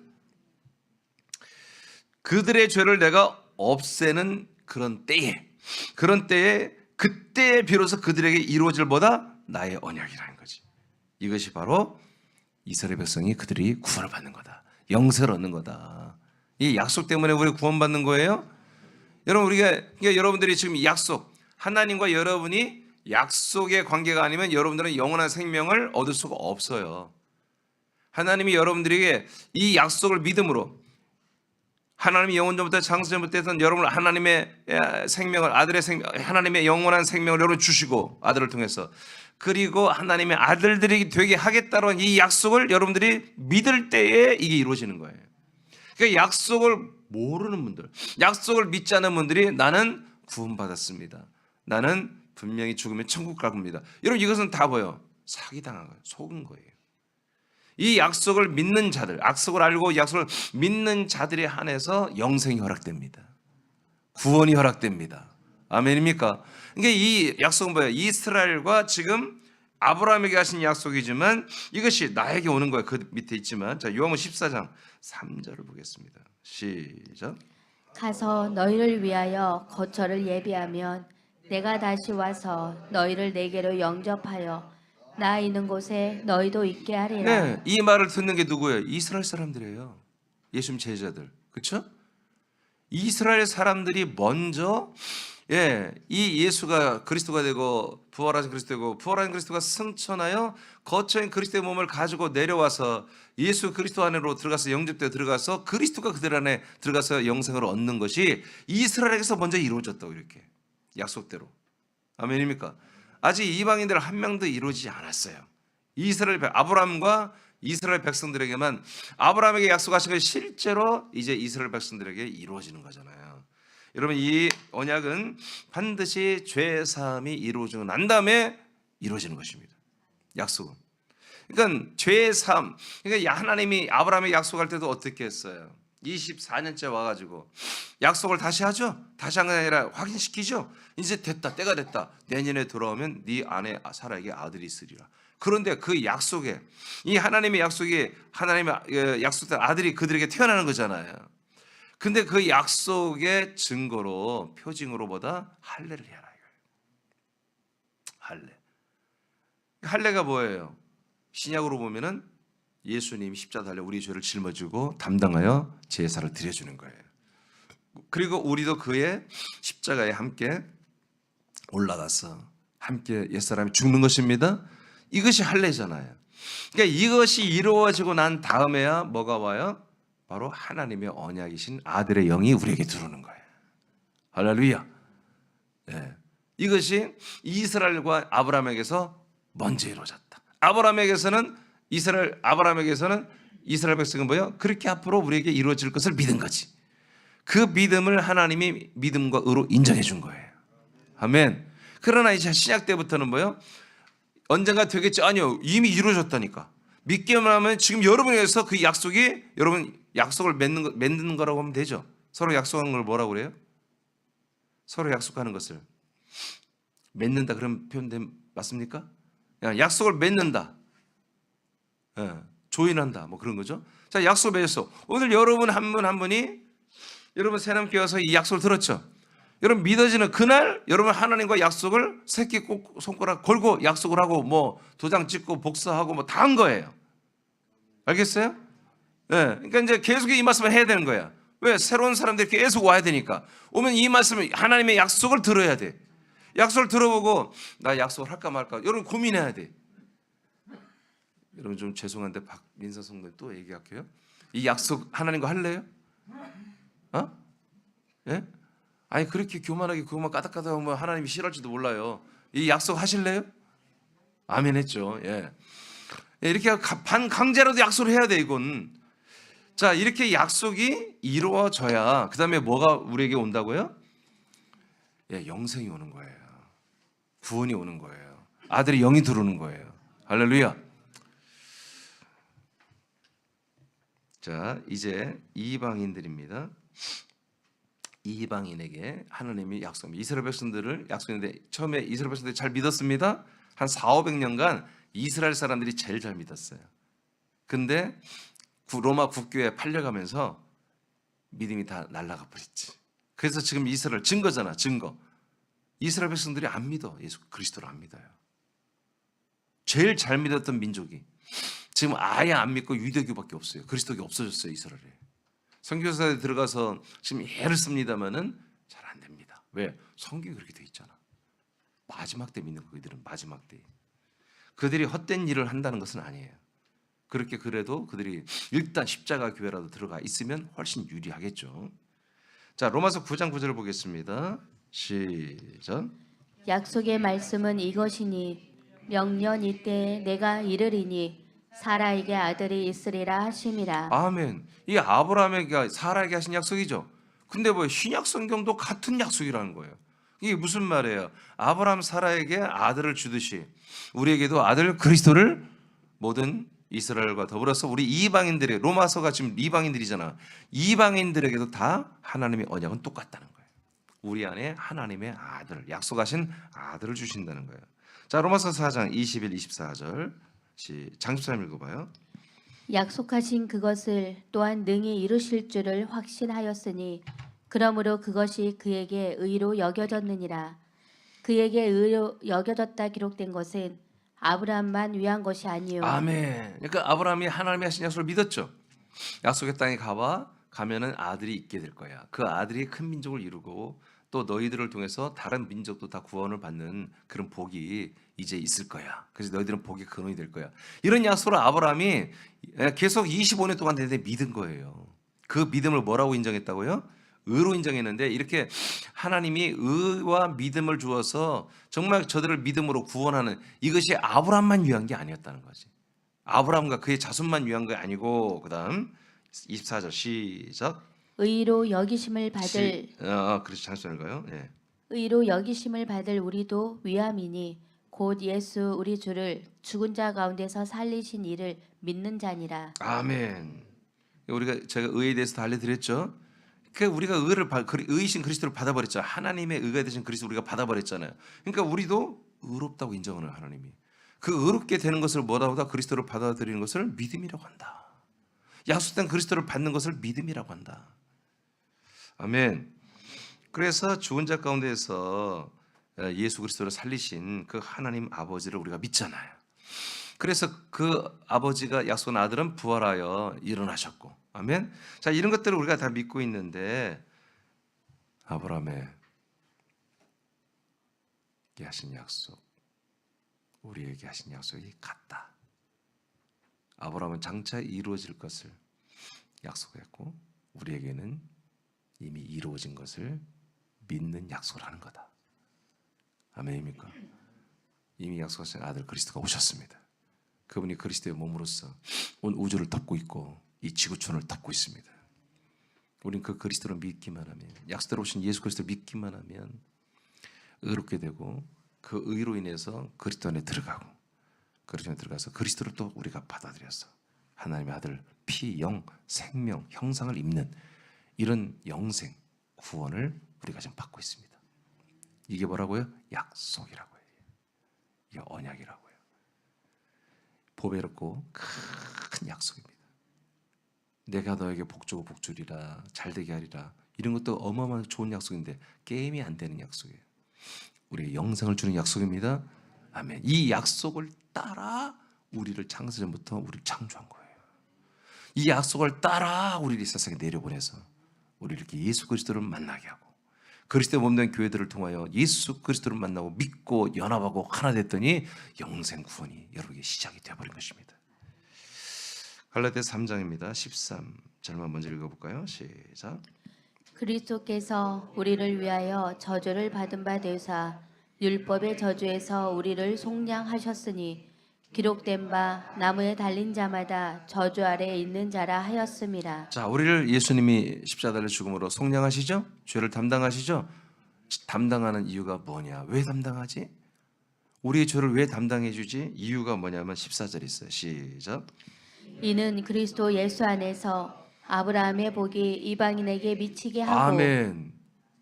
그들의 죄를 내가 없애는 그런 때에, 그때에 비로소 그들에게 이루어질 뭐다? 나의 언약이라는 거지. 이것이 바로 이스라엘 백성이 그들이 구원을 받는 거다. 영생을 얻는 거다. 이 약속 때문에 우리 구원받는 거예요. 여러분, 그러니까 여러분들이 지금 약속, 하나님과 여러분이 약속의 관계가 아니면 여러분들은 영원한 생명을 얻을 수가 없어요. 하나님이 여러분들에게 이 약속을 믿음으로, 하나님이 영원 전부터 창세 전부터 했던 여러분을 하나님의 생명을, 아들의 생명, 하나님의 영원한 생명을 여러분 주시고, 아들을 통해서, 그리고 하나님의 아들들이 되게 하겠다는 이 약속을 여러분들이 믿을 때에 이게 이루어지는 거예요. 그러니까 약속을 모르는 분들, 약속을 믿지 않는 분들이 나는 구원받았습니다, 나는 분명히 죽으면 천국 갈 겁니다, 여러분 이것은 다 뭐예요? 사기당한 거예요. 속은 거예요. 이 약속을 믿는 자들, 약속을 알고 약속을 믿는 자들에 한해서 영생이 허락됩니다. 구원이 허락됩니다. 아멘입니까? 그러니까 이 약속은 뭐예요? 이스라엘과 지금 아브라함에게 하신 약속이지만 이것이 나에게 오는 거예요. 그 밑에 있지만, 자, 요한복음 14장 3절을 보겠습니다. 시작. 가서 너희를 위하여 거처를 예비하면 내가 다시 와서 너희를 내게로 영접하여 나 있는 곳에 너희도 있게 하리라. 네, 이 말을 듣는 게 누구예요? 이스라엘 사람들이에요. 예수님 제자들, 그렇죠? 이스라엘 사람들이 먼저, 이 예수가 그리스도가 되고 부활하신 그리스도고, 부활하신 그리스도가 승천하여 거처인 그리스도의 몸을 가지고 내려와서 예수 그리스도 안으로 들어가서 영접되어 들어가서 그리스도가 그들 안에 들어가서 영생을 얻는 것이 이스라엘에서 먼저 이루어졌다고, 이렇게 약속대로. 아멘입니까? 아직 이방인들 한 명도 이루어지지 않았어요. 아브라함과 이스라엘 백성들에게만, 아브라함에게 약속하신 것이 실제로 이제 이스라엘 백성들에게 이루어지는 거잖아요. 여러분, 이 언약은 반드시 죄 사함이 이루어지고 난 다음에 이루어지는 것입니다. 약속은. 그러니까 죄 사함. 그러니까 하나님이 아브라함에게 약속할 때도 어떻게 했어요? 24년째 와가지고 약속을 다시 하죠. 다시 한 게 아니라 확인시키죠. 이제 됐다, 때가 됐다. 내년에 돌아오면 네 안에 사라에게 아들이 있으리라. 그런데 그 약속에, 이 하나님의 약속이, 하나님의 약속된 아들이 그들에게 태어나는 거잖아요. 근데 그 약속의 증거로, 표징으로 보다 할례를 해라. 할례. 할례가 뭐예요? 신약으로 보면은 예수님이 십자가 달려 우리 죄를 짊어지고 담당하여 제사를 드려주는 거예요. 그리고 우리도 그의 십자가에 함께 올라가서 함께 옛사람이 죽는 것입니다. 이것이 할례잖아요. 그러니까 이것이 이루어지고 난 다음에야 뭐가 와요? 바로 하나님의 언약이신 아들의 영이 우리에게 들어오는 거예요. 할렐루야. 네. 이것이 이스라엘과 아브라함에게서 먼저 이루어졌다. 아브라함에게서는 이스라엘 백성은 뭐예요? 그렇게 앞으로 우리에게 이루어질 것을 믿은 거지. 그 믿음을 하나님이 믿음과 의로 인정해 준 거예요. 아멘. 그러나 이제 신약 때부터는 뭐예요? 언젠가 되겠지? 아니요, 이미 이루어졌다니까. 믿기만 하면 지금 여러분에게서 그 약속이, 여러분 약속을 맺는 거라고 하면 되죠. 서로 약속하는 걸 뭐라고 그래요? 서로 약속하는 것을 맺는다, 그런 표현 맞습니까? 약속을 맺는다. 조인한다. 뭐 그런 거죠. 자, 약속 맺었어. 오늘 여러분 한 분 한 분이 여러분 새남교회 와서 이 약속을 들었죠. 여러분 믿어지는 그날 여러분 하나님과 약속을 새끼 꼭 손가락 걸고 약속을 하고 뭐 도장 찍고 복사하고 뭐 다 한 거예요. 알겠어요? 네, 그러니까 이제 계속 이 말씀을 해야 되는 거야. 왜? 새로운 사람들이 계속 와야 되니까. 오면 이 말씀을 하나님의 약속을 들어야 돼. 약속을 들어보고 나 약속을 할까 말까. 여러분 고민해야 돼. 여러분 좀 죄송한데 박민서 성도님 또 얘기할게요. 이 약속 하나님과 할래요? 어? 예? 아니 그렇게 교만하게 그것만 까닥까닥하면 하나님이 싫어할지도 몰라요. 이 약속 하실래요? 아멘 했죠. 예. 예, 이렇게 반강제로도 약속을 해야 돼 이건. 자, 이렇게 약속이 이루어져야 그 다음에 뭐가 우리에게 온다고요? 예, 영생이 오는 거예요. 구원이 오는 거예요. 아들의 영이 들어오는 거예요. 할렐루야. 자, 이제 이방인들입니다. 이방인에게 하나님이 약속합니다. 이스라엘 백성들을 약속했는데 처음에 이스라엘 백성들이 잘 믿었습니다. 한 400~500년간 이스라엘 사람들이 제일 잘 믿었어요. 근데 로마 국교에 팔려가면서 믿음이 다 날아가 버렸지. 그래서 지금 이스라엘 증거잖아, 증거. 이스라엘 백성들이 안 믿어. 예수 그리스도를 안 믿어요. 제일 잘 믿었던 민족이 지금 아예 안 믿고 유대교밖에 없어요. 그리스도가 없어졌어요, 이스라엘에. 선교사에 들어가서 지금 애를 씁니다만은 잘 안 됩니다. 왜? 성경이 그렇게 돼 있잖아. 마지막 때 믿는 그들은 마지막 때. 그들이 헛된 일을 한다는 것은 아니에요. 그렇게 그래도 그들이 일단 십자가 교회라도 들어가 있으면 훨씬 유리하겠죠. 자, 로마서 9장 9절을 보겠습니다. 시작. 약속의 말씀은 이것이니 명년 이때에 내가 이르리니 사라에게 아들이 있으리라 하심이라. 아멘. 이 아브라함에게 사라에게 하신 약속이죠. 근데 뭐 신약 성경도 같은 약속이라는 거예요. 이게 무슨 말이에요? 아브라함 사라에게 아들을 주듯이 우리에게도 아들 그리스도를 모든 이스라엘과 더불어서 우리 이방인들의 로마서가 지금 이방인들이잖아. 이방인들에게도 다 하나님의 언약은 똑같다는 거예요. 우리 안에 하나님의 아들, 약속하신 아들을 주신다는 거예요. 자, 로마서 4장 21, 24절 장집사님 읽어봐요. 약속하신 그것을 또한 능히 이루실 줄을 확신하였으니 그러므로 그것이 그에게 의로 여겨졌느니라. 그에게 의로 여겨졌다 기록된 것은 아브라함만 위한 것이 아니요 아멘. 그러니까 아브라함이 하나님이 하신 약속을 믿었죠. 약속의 땅에 가면은 아들이 있게 될 거야. 그 아들이 큰 민족을 이루고 또 너희들을 통해서 다른 민족도 다 구원을 받는 그런 복이 이제 있을 거야. 그래서 너희들은 복의 근원이 될 거야. 이런 약속을 아브라함이 계속 25년 동안 되는데 믿은 거예요. 그 믿음을 뭐라고 인정했다고요? 의로 인정했는데 이렇게 하나님이 의와 믿음을 주어서 정말 저들을 믿음으로 구원하는 이것이 아브라함만 위한 게 아니었다는 거지. 아브라함과 그의 자손만 위한 게 아니고 그다음 24절 시작. 의로 여기심을 받을 그렇지 잠시만요. 예. 의로 여기심을 받을 우리도 위함이니 곧 예수 우리 주를 죽은 자 가운데서 살리신 이를 믿는 자니라. 아멘. 제가 의에 대해서 다 알려드렸죠. 그 우리가 의이신 그리스도를 받아버렸잖아요. 하나님의 의가 되신 그리스도 우리가 받아버렸잖아요. 그러니까 우리도 의롭다고 인정하는 하나님이 그 의롭게 되는 것을 뭐라고 하다 그리스도를 받아들이는 것을 믿음이라고 한다. 약속된 그리스도를 받는 것을 믿음이라고 한다. 아멘. 그래서 죽은 자 가운데에서 예수 그리스도를 살리신 그 하나님 아버지를 우리가 믿잖아요. 그래서 그 아버지가 약속한 아들은 부활하여 일어나셨고, 아멘. 자, 이런 것들을 우리가 다 믿고 있는데 아브라함에게 하신 약속, 우리에게 하신 약속이 같다. 아브라함은 장차 이루어질 것을 약속했고 우리에게는 이미 이루어진 것을 믿는 약속을 하는 거다. 아멘입니까? 이미 약속하신 아들 그리스도가 오셨습니다. 그분이 그리스도의 몸으로서 온 우주를 덮고 있고 이 지구촌을 덮고 있습니다. 우리는 그 그리스도를 믿기만 하면, 약속대로 오신 예수 그리스도를 믿기만 하면 의롭게 되고 그 의로 인해서 그리스도 안에 들어가고 그리스도 안에 들어가서 그리스도를 또 우리가 받아들여서 하나님의 아들 피, 영, 생명, 형상을 입는 이런 영생, 구원을 우리가 지금 받고 있습니다. 이게 뭐라고요? 약속이라고 해요. 이게 언약이라고요. 보배롭고 큰 큰 약속입니다. 내가 너에게 복 주고 복 주리라, 잘 되게 하리라. 이런 것도 어마어마한 좋은 약속인데 게임이 안 되는 약속이에요. 우리의 영생을 주는 약속입니다. 아멘. 이 약속을 따라 우리를 창세전부터 우리를 창조한 거예요. 이 약속을 따라 우리를 이 세상에 내려보내서 우리를 이렇게 예수 그리스도를 만나게 하고 그리스도의 몸된 교회들을 통하여 예수 그리스도를 만나고 믿고 연합하고 하나 됐더니 영생 구원이 여러분에게 시작이 되어버린 것입니다. 갈라디아서 3장입니다. 13절만 먼저 읽어볼까요? 시작. 그리스도께서 우리를 위하여 저주를 받은 바 되사 율법의 저주에서 우리를 속량하셨으니 기록된 바 나무에 달린 자마다 저주 아래 있는 자라 하였음이라. 자, 우리를 예수님이 십자가를 죽음으로 속량하시죠? 죄를 담당하시죠? 담당하는 이유가 뭐냐? 왜 담당하지? 우리의 죄를 왜 담당해 주지? 이유가 뭐냐면 14절 있어요. 시작. 이는 그리스도 예수 안에서 아브라함의 복이 이방인에게 미치게 하고. 아멘.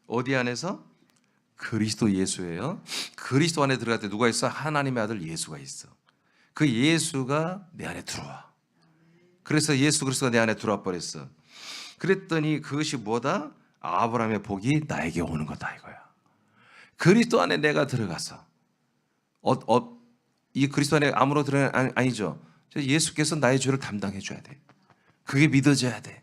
어디 안에서? 그리스도 예수예요. 그리스도 안에 들어갈 때 누가 있어? 하나님의 아들 예수가 있어. 그 예수가 내 안에 들어와. 그래서 예수 그리스도가 내 안에 들어와 버렸어. 그랬더니 그것이 뭐다? 아브라함의 복이 나에게 오는 거다 이거야. 그리스도 안에 내가 들어가서 이 그리스도 안에 아무로 들어가 아니죠. 예수께서 나의 죄를 담당해 줘야 돼. 그게 믿어져야 돼.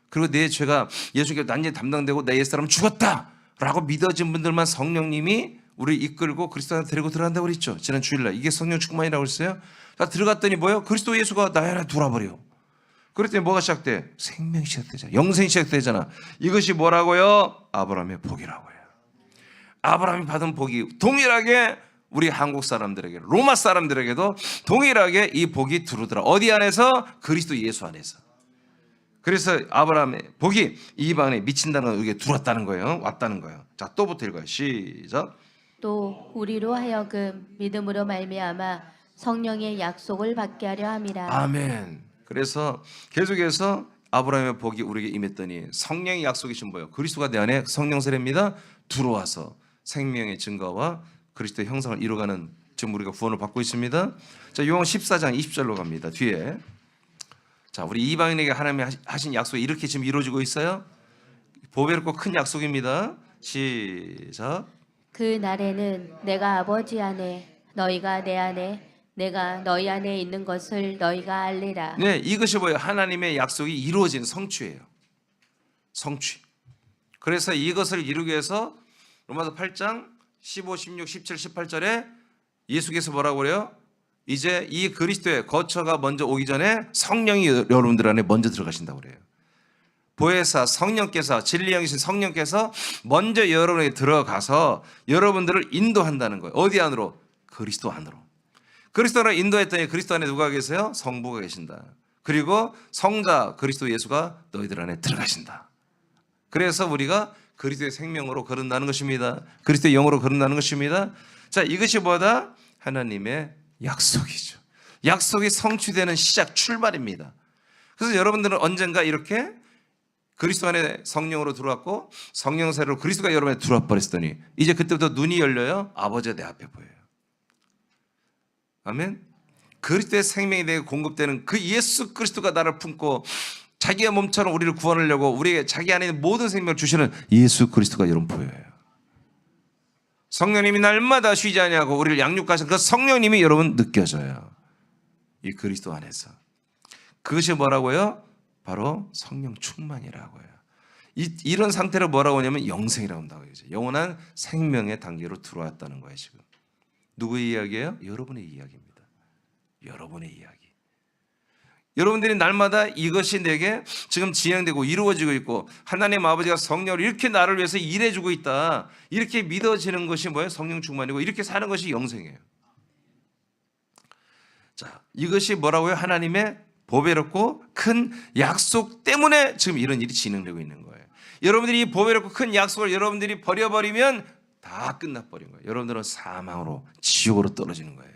그리고 내 죄가 예수께서 난지 담당되고 내 옛사람은 죽었다라고 믿어진 분들만 성령님이 우리를 이끌고 그리스도 안에 데리고 들어간다고 그랬죠. 지난 주일날 이게 성령 충만이라고 했어요. 자, 들어갔더니 뭐예요? 그리스도 예수가 나의 안에 들어와버려. 그랬더니 뭐가 시작돼? 생명이 시작되잖아. 영생이 시작되잖아. 이것이 뭐라고요? 아브라함의 복이라고 해요. 아브라함이 받은 복이 동일하게 우리 한국 사람들에게 로마 사람들에게도 동일하게 이 복이 들어오더라. 어디 안에서? 그리스도 예수 안에서. 그래서 아브라함의 복이 이방에 미친다는 건 여기에 들어왔다는 거예요. 왔다는 거예요. 자, 또부터 읽어요. 시작. 또 우리로 하여금 믿음으로 말미암아 성령의 약속을 받게 하려 함이라. 아멘. 그래서 계속해서 아브라함의 복이 우리에게 임했더니 성령의 약속이신 뭐예요? 그리스도가 내 안에 성령 세례입니다. 들어와서 생명의 증거와 그리스도의 형상을 이루어가는 지금 우리가 구원을 받고 있습니다. 자, 요한 14장 20절로 갑니다. 뒤에. 자, 우리 이방인에게 하나님이 하신 약속이 이렇게 지금 이루어지고 있어요. 보배롭고 큰 약속입니다. 시작. 그 날에는 내가 아버지 안에 너희가 내 안에 내가 너희 안에 있는 것을 너희가 알리라. 네, 이것이 뭐예요? 하나님의 약속이 이루어진 성취예요. 성취. 그래서 이것을 이루기 위해서 로마서 8장 15, 16, 17, 18절에 예수께서 뭐라고 그래요? 이제 이 그리스도의 거처가 먼저 오기 전에 성령이 여러분들 안에 먼저 들어가신다고 그래요. 보혜사 성령께서 진리 영이신 성령께서 먼저 여러분에게 들어가서 여러분들을 인도한다는 거예요. 어디 안으로? 그리스도 안으로. 그리스도를 인도했더니 그리스도 안에 누가 계세요? 성부가 계신다. 그리고 성자 그리스도 예수가 너희들 안에 들어가신다. 그래서 우리가 그리스도의 생명으로 거른다는 것입니다. 그리스도의 영으로 거른다는 것입니다. 자, 이것이 뭐다? 하나님의 약속이죠. 약속이 성취되는 시작, 출발입니다. 그래서 여러분들은 언젠가 이렇게 그리스도 안에 성령으로 들어왔고 성령 세례로 그리스도가 여러분에 들어와 버렸더니 이제 그때부터 눈이 열려요. 아버지가 내 앞에 보여요. 아멘. 그리스도의 생명이 내게 공급되는 그 예수 그리스도가 나를 품고 자기의 몸처럼 우리를 구원하려고 우리에게 자기 안에 있는 모든 생명을 주시는 예수 그리스도가 여러분 보여요. 성령님이 날마다 쉬지 아니하고 우리를 양육하신 그 성령님이 여러분 느껴져요. 이 그리스도 안에서. 그것이 뭐라고요? 바로 성령 충만이라고 해요. 이런 상태를 뭐라고 하냐면 영생이라고 한다고 해요. 영원한 생명의 단계로 들어왔다는 거예요. 지금 누구의 이야기예요? 여러분의 이야기입니다. 여러분의 이야기. 여러분들이 날마다 이것이 내게 지금 진행되고 이루어지고 있고 하나님 아버지가 성령을 이렇게 나를 위해서 일해주고 있다. 이렇게 믿어지는 것이 뭐예요? 성령 충만이고 이렇게 사는 것이 영생이에요. 자, 이것이 뭐라고요? 하나님의 보배롭고 큰 약속 때문에 지금 이런 일이 진행되고 있는 거예요. 여러분들이 이 보배롭고 큰 약속을 여러분들이 버려버리면 다 끝나버린 거예요. 여러분들은 사망으로 지옥으로 떨어지는 거예요.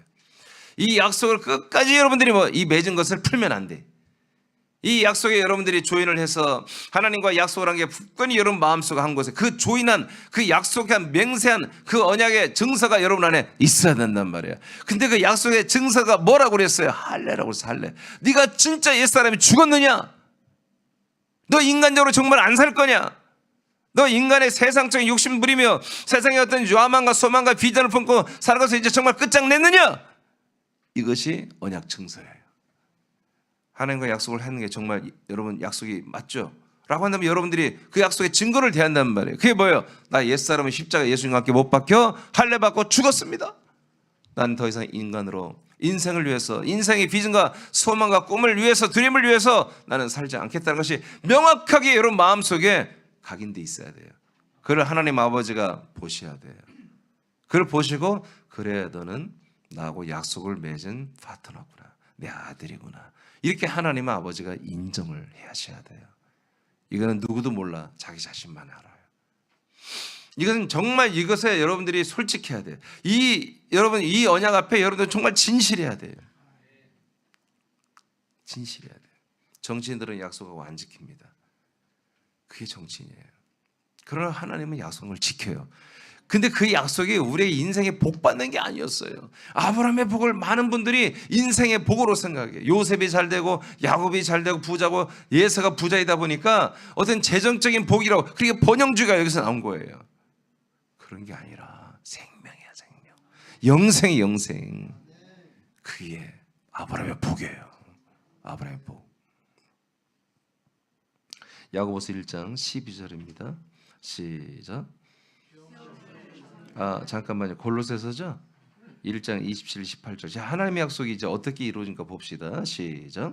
이 약속을 끝까지 여러분들이 이 맺은 것을 풀면 안 돼. 이 약속에 여러분들이 조인을 해서 하나님과 약속을 한 게 굳건히 여러분 마음속에 한 곳에 그 조인한 그 약속한 맹세한 그 언약의 증서가 여러분 안에 있어야 된단 말이에요. 근데 그 약속의 증서가 뭐라고 그랬어요? 할례라고 그랬어요. 할례. 네가 진짜 옛사람이 죽었느냐? 너 인간적으로 정말 안 살 거냐? 너 인간의 세상적인 욕심 부리며 세상의 어떤 요망과 소망과 비전을 품고 살아가서 이제 정말 끝장냈느냐? 이것이 언약 증서예요. 하나님과 약속을 하는 게 정말 여러분 약속이 맞죠? 라고 한다면 여러분들이 그 약속의 증거를 대한단 말이에요. 그게 뭐예요? 나 옛사람은 십자가 예수님과 함께 못 박혀 할례 받고 죽었습니다. 나는 더 이상 인간으로 인생을 위해서 인생의 비전과 소망과 꿈을 위해서 드림을 위해서 나는 살지 않겠다는 것이 명확하게 여러분 마음속에 각인돼 있어야 돼요. 그걸 하나님 아버지가 보셔야 돼요. 그걸 보시고 그래 너는 나하고 약속을 맺은 파트너구나. 내 아들이구나. 이렇게 하나님 아버지가 인정을 하셔야 돼요. 이거는 누구도 몰라. 자기 자신만 알아요. 이것은 정말 이것에 여러분들이 솔직해야 돼요. 여러분 이 언약 앞에 여러분들 정말 진실해야 돼요. 진실해야 돼요. 정치인들은 약속하고 안 지킵니다. 그게 정치인이에요. 그러나 하나님은 약속을 지켜요. 근데 그 약속이 우리의 인생에 복 받는 게 아니었어요. 아브라함의 복을 많은 분들이 인생의 복으로 생각해요. 요셉이 잘 되고 야곱이 잘 되고 부자고 예서가 부자이다 보니까 어떤 재정적인 복이라고 그렇게 번영주의가 여기서 나온 거예요. 그런 게 아니라 생명이야, 생명. 영생이 영생. 그게 아브라함의 복이에요. 아브라함의 복. 야고보서 1장 12절입니다. 시작. 잠깐만요. 골로새서죠? 1장 27, 18절. 자, 하나님의 약속이 이제 어떻게 이루어진가 봅시다. 시작.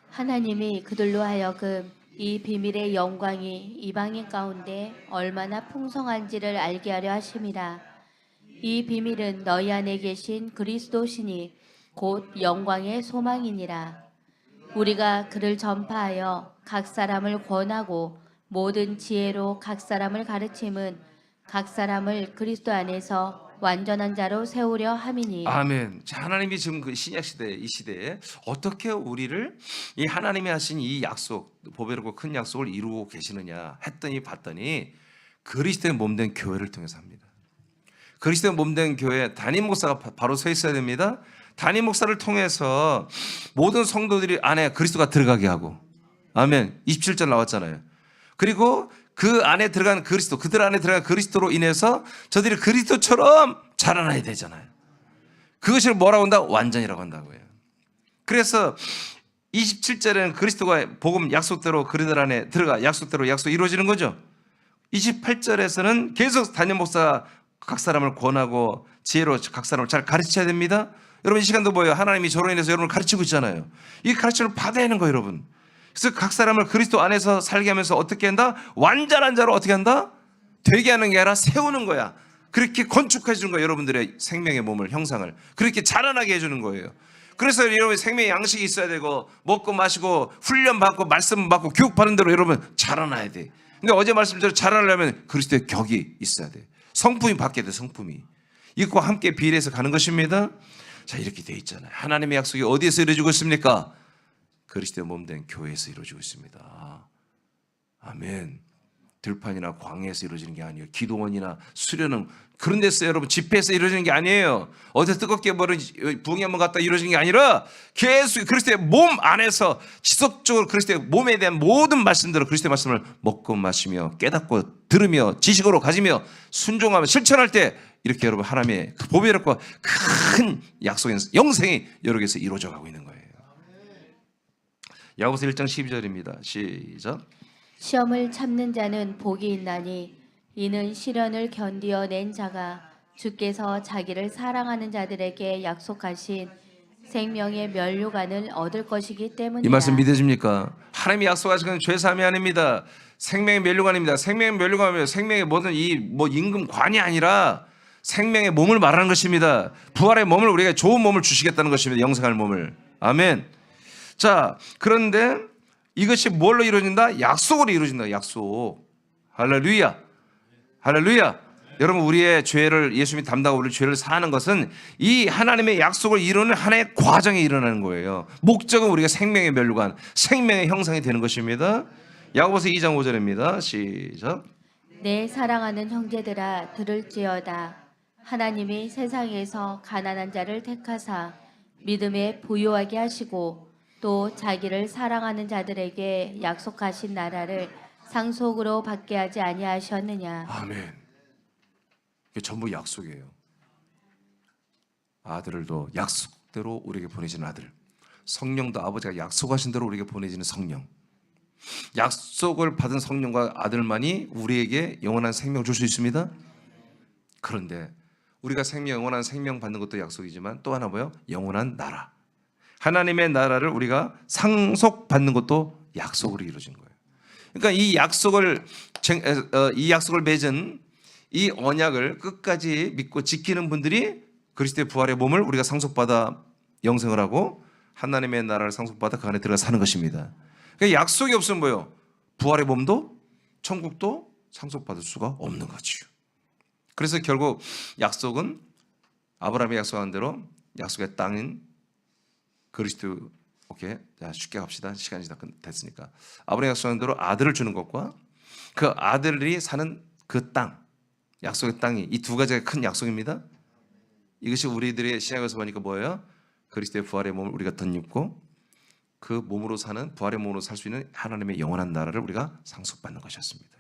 하나님이 그들로 하여금 이 비밀의 영광이 이방인 가운데 얼마나 풍성한지를 알게 하려 하심이라. 이 비밀은 너희 안에 계신 그리스도시니 곧 영광의 소망이니라. 우리가 그를 전파하여 각 사람을 권하고 모든 지혜로 각 사람을 가르침은 각 사람을 그리스도 안에서 완전한 자로 세우려 함이니. 아멘. 자, 하나님이 지금 그 신약 시대 이 시대에 어떻게 우리를 이 하나님이 하신 이 약속, 보배롭고 큰 약속을 이루고 계시느냐 했더니 봤더니 그리스도의 몸된 교회를 통해서 합니다. 그리스도의 몸된 교회 담임 목사가 바로 서 있어야 됩니다. 담임 목사를 통해서 모든 성도들이 안에 그리스도가 들어가게 하고, 아멘. 27절 나왔잖아요. 그리고 그 안에 들어간 그리스도, 그들 안에 들어간 그리스도로 인해서 저들이 그리스도처럼 자라나야 되잖아요. 그것을 뭐라고 한다? 완전이라고 한다고요. 그래서 27절에는 그리스도가 복음 약속대로 그들 안에 들어가 약속대로 약속 이루어지는 거죠. 28절에서는 계속 담임 목사가 각 사람을 권하고 지혜로 각 사람을 잘 가르쳐야 됩니다. 여러분 이 시간도 뭐예요? 하나님이 저로 인해서 여러분을 가르치고 있잖아요. 이 가르침을 받아야 하는 거예요, 여러분. 그래서 각 사람을 그리스도 안에서 살게 하면서 어떻게 한다? 완전한 자로 어떻게 한다? 되게 하는 게 아니라 세우는 거야. 그렇게 건축해 주는 거예요. 여러분들의 생명의 몸을, 형상을 그렇게 자라나게 해주는 거예요. 그래서 여러분 생명의 양식이 있어야 되고 먹고 마시고 훈련 받고 말씀 받고 교육 받는 대로 여러분 자라나야 돼. 근데 어제 말씀대로 자라나려면 그리스도의 격이 있어야 돼. 성품이 바뀌어야 돼. 성품이 이것과 함께 비례해서 가는 것입니다. 자, 이렇게 돼 있잖아요. 하나님의 약속이 어디에서 이루어지고 있습니까? 그리스도의 몸된 교회에서 이루어지고 있습니다. 아멘. 들판이나 광야에서 이루어지는 게 아니에요. 기도원이나 수련은 그런 데서 여러분 집회에서 이루어지는 게 아니에요. 어디 뜨겁게 버린 부흥이 한번 갔다 이루어지는 게 아니라 계속 그리스도의 몸 안에서 지속적으로 그리스도의 몸에 대한 모든 말씀들을 그리스도의 말씀을 먹고 마시며 깨닫고 들으며 지식으로 가지며 순종하며 실천할 때 이렇게 여러분 하나님의 그 보배롭고 큰 약속인 영생이 여러분에게서 이루어져 가고 있는 거예요. 야고보서 1장 12절입니다. 시작. 시험을 참는 자는 복이 있나니 이는 시련을 견디어 낸 자가 주께서 자기를 사랑하는 자들에게 약속하신 생명의 면류관을 얻을 것이기 때문이다. 이 말씀 믿어집니까? 하나님이 약속하신 건 죄사함이 아닙니다. 생명의 면류관입니다. 생명의 면류관이면 생명의 모든 이 임금관이 아니라 생명의 몸을 말하는 것입니다. 부활의 몸을 우리에게 좋은 몸을 주시겠다는 것입니다. 영생할 몸을. 아멘. 자, 그런데 이것이 뭘로 이루어진다? 약속으로 이루어진다. 약속. 할렐루야. 할렐루야. 여러분 우리의 죄를 예수님이 담당하고 우리 죄를 사하는 것은 이 하나님의 약속을 이루는 하나의 과정에 일어나는 거예요. 목적은 우리가 생명의 멸류관, 생명의 형상이 되는 것입니다. 야고보서 2장 5절입니다. 시작. 내 사랑하는 형제들아 들을지어다. 하나님이 세상에서 가난한 자를 택하사 믿음에 부유하게 하시고 또 자기를 사랑하는 자들에게 약속하신 나라를 상속으로 받게 하지 아니하셨느냐. 아멘. 이게 전부 약속이에요. 아들도 약속대로 우리에게 보내지는 아들, 성령도 아버지가 약속하신 대로 우리에게 보내지는 성령. 약속을 받은 성령과 아들만이 우리에게 영원한 생명을 줄 수 있습니다. 그런데 우리가 영원한 생명 받는 것도 약속이지만 또 하나 뭐예요? 영원한 나라, 하나님의 나라를 우리가 상속받는 것도 약속으로 이루어진 거예요. 그러니까 이 약속을 맺은 이 언약을 끝까지 믿고 지키는 분들이 그리스도의 부활의 몸을 우리가 상속받아 영생을 하고 하나님의 나라를 상속받아 그 안에 들어가 사는 것입니다. 그러니까 약속이 없으면 뭐예요? 부활의 몸도 천국도 상속받을 수가 없는 거죠. 그래서 결국 약속은 아브라함이 약속한 대로 약속의 땅인 그리스도. 오케이, 자 쉽게 갑시다. 시간이 다 됐으니까. 아브라함이 약속한 대로 아들을 주는 것과 그 아들이 사는 그 땅, 약속의 땅이, 이 두 가지가 큰 약속입니다. 이것이 우리들의 신약에서 보니까 뭐예요? 그리스도의 부활의 몸을 우리가 덧입고 그 몸으로 사는, 부활의 몸으로 살 수 있는 하나님의 영원한 나라를 우리가 상속받는 것이었습니다.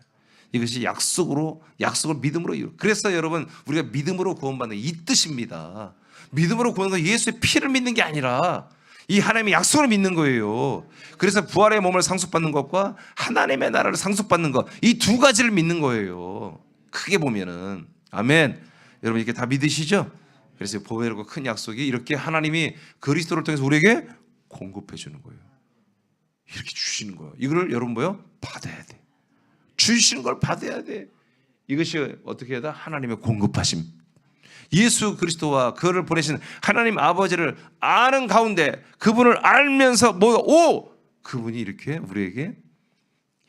이것이 약속을 믿음으로 이루. 그래서 여러분 우리가 믿음으로 구원받는 이 뜻입니다. 믿음으로 구원은 예수의 피를 믿는 게 아니라 이 하나님의 약속을 믿는 거예요. 그래서 부활의 몸을 상속받는 것과 하나님의 나라를 상속받는 것, 이 두 가지를 믿는 거예요. 크게 보면은. 아멘. 여러분 이렇게 다 믿으시죠? 그래서 보배롭고 큰 약속이 이렇게 하나님이 그리스도를 통해서 우리에게 공급해 주는 거예요. 이렇게 주시는 거예요. 이거를 여러분 뭐요? 받아야 돼. 주시는 걸 받아야 돼. 이것이 어떻게 해야 돼? 하나님의 공급하심. 예수 그리스도와 그를 보내신 하나님 아버지를 아는 가운데 그분을 알면서 그분이 이렇게 우리에게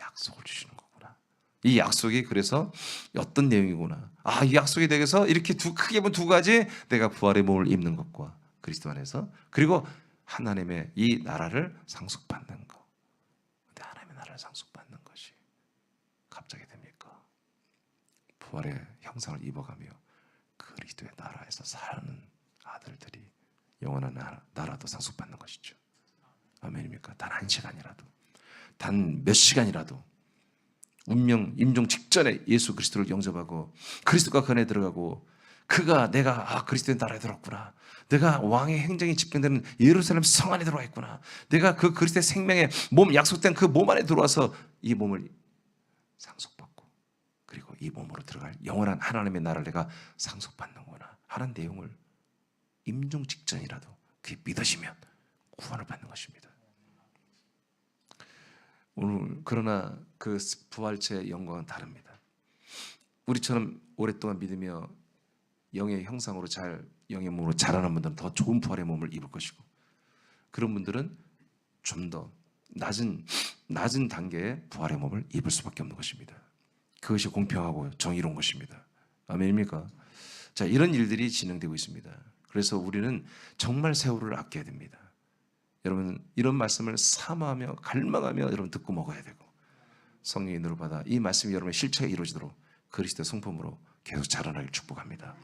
약속을 주시는 거구나. 이 약속이 그래서 어떤 내용이구나. 이 약속이 되어서 이렇게 크게 보면 두 가지, 내가 부활의 몸을 입는 것과 그리스도 안에서, 그리고 하나님의 이 나라를 상속받는 것. 근데 하나님의 나라를 상속받는 것이 갑자기 됩니까? 부활의 형상을 입어가며 그리스도의 나라에서 사는 아들들이 영원한 나라도 상속받는 것이죠. 아멘입니까? 단 한 시간이라도, 단 몇 시간이라도 임종 직전에 예수 그리스도를 영접하고 그리스도가 그 안에 들어가고 내가 그리스도의 나라에 들어왔구나. 내가 왕의 행정이 집행되는 예루살렘 성 안에 들어와 있구나. 내가 그 그리스도의 생명의 몸, 약속된 그 몸 안에 들어와서 이 몸을 상속받고 그리고 이 몸으로 들어갈 영원한 하나님의 나라를 내가 상속받는구나 하는 내용을 임종 직전이라도 그게 믿어지면 구원을 받는 것입니다. 오늘 그러나 그 부활체의 영광은 다릅니다. 우리처럼 오랫동안 믿으며 영의 형상으로 영의 몸으로 자라는 분들은 더 좋은 부활의 몸을 입을 것이고, 그런 분들은 좀 더 낮은 단계의 부활의 몸을 입을 수밖에 없는 것입니다. 그것이 공평하고 정의로운 것입니다. 아멘입니까? 자, 이런 일들이 진행되고 있습니다. 그래서 우리는 정말 세월을 아껴야 됩니다. 여러분 이런 말씀을 사모하며 갈망하며 여러분 듣고 먹어야 되고, 성령의 인도를 받아 이 말씀이 여러분의 실체가 이루어지도록 그리스도의 성품으로 계속 자라나길 축복합니다.